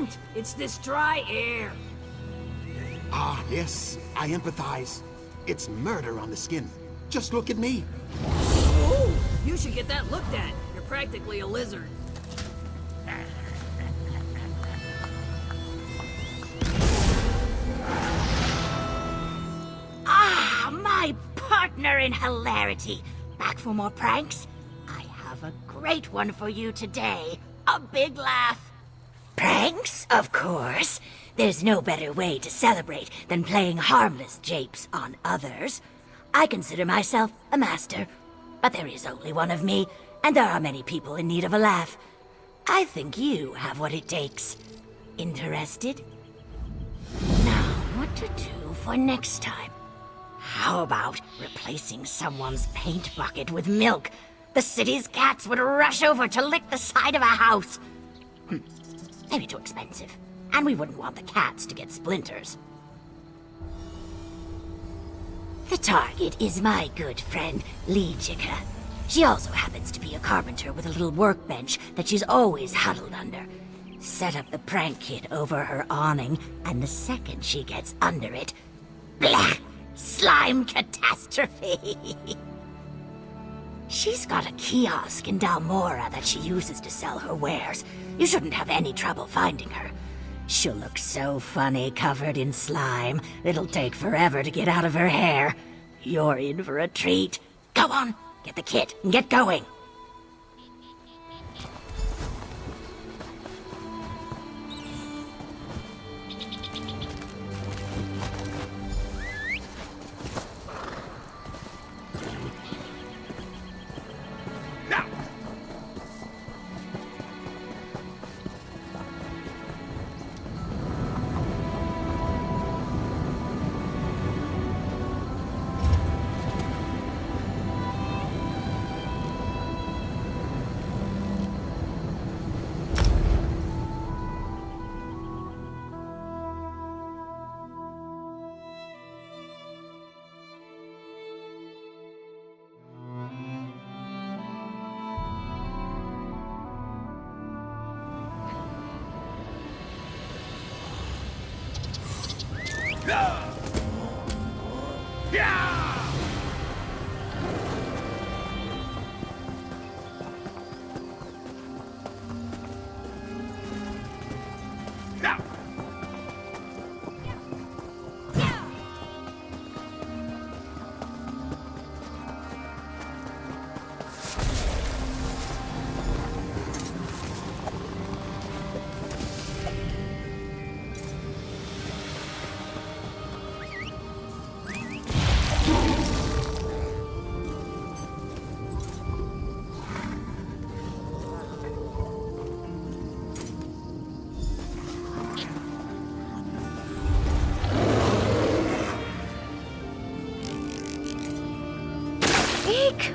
don't. It's this dry air. Ah, yes, I empathize. It's murder on the skin. Just look at me. Oh, you should get that looked at. You're practically a lizard. Ah, my partner in hilarity. Back for more pranks? I have a great one for you today. A big laugh. Pranks, of course. There's no better way to celebrate than playing harmless japes on others. I consider myself a master, but there is only one of me, and there are many people in need of a laugh. I think you have what it takes. Interested? Now, what to do for next time? How about replacing someone's paint bucket with milk? The city's cats would rush over to lick the side of a house. Maybe too expensive. And we wouldn't want the cats to get splinters. The target is my good friend, Legica. She also happens to be a carpenter with a little workbench that she's always huddled under. Set up the prank kit over her awning, and the second she gets under it... blah! Slime catastrophe! She's got a kiosk in Dalmora that she uses to sell her wares. You shouldn't have any trouble finding her. She'll look so funny covered in slime, it'll take forever to get out of her hair. You're in for a treat. Go on, get the kit and get going.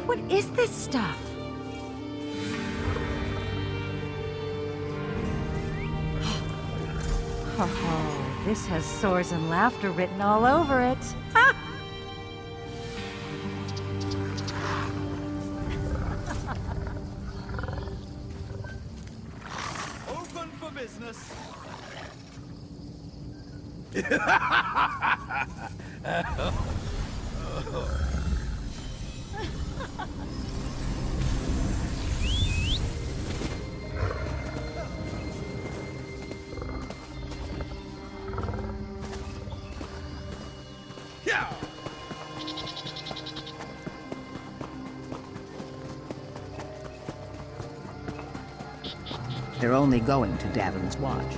What is this stuff? Oh, this has sores and laughter written all over it. Ha! Open for business. They're only going to Davin's watch.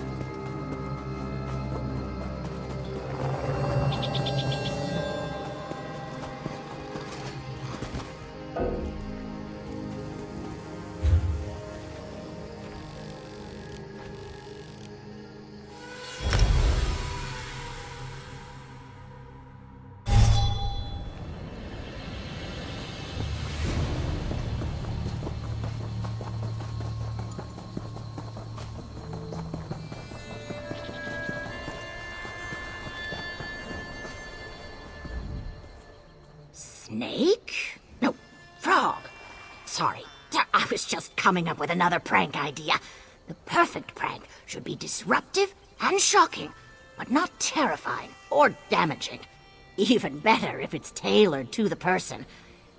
Snake? No, frog. Sorry, I was just coming up with another prank idea. The perfect prank should be disruptive and shocking, but not terrifying or damaging. Even better if it's tailored to the person.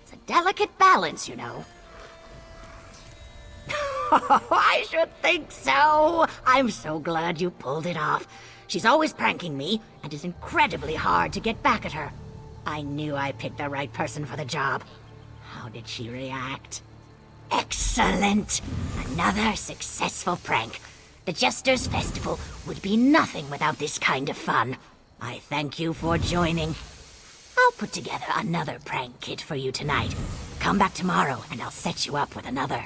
It's a delicate balance, you know. I should think so. I'm so glad you pulled it off. She's always pranking me, and it's incredibly hard to get back at her. I knew I picked the right person for the job. How did she react? Excellent! Another successful prank. The Jester's Festival would be nothing without this kind of fun. I thank you for joining. I'll put together another prank kit for you tonight. Come back tomorrow and I'll set you up with another.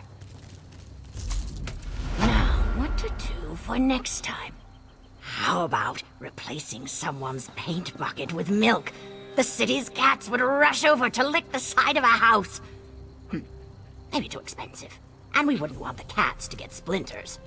Now, what to do for next time? How about replacing someone's paint bucket with milk? The city's cats would rush over to lick the side of a house. Maybe too expensive. And we wouldn't want the cats to get splinters.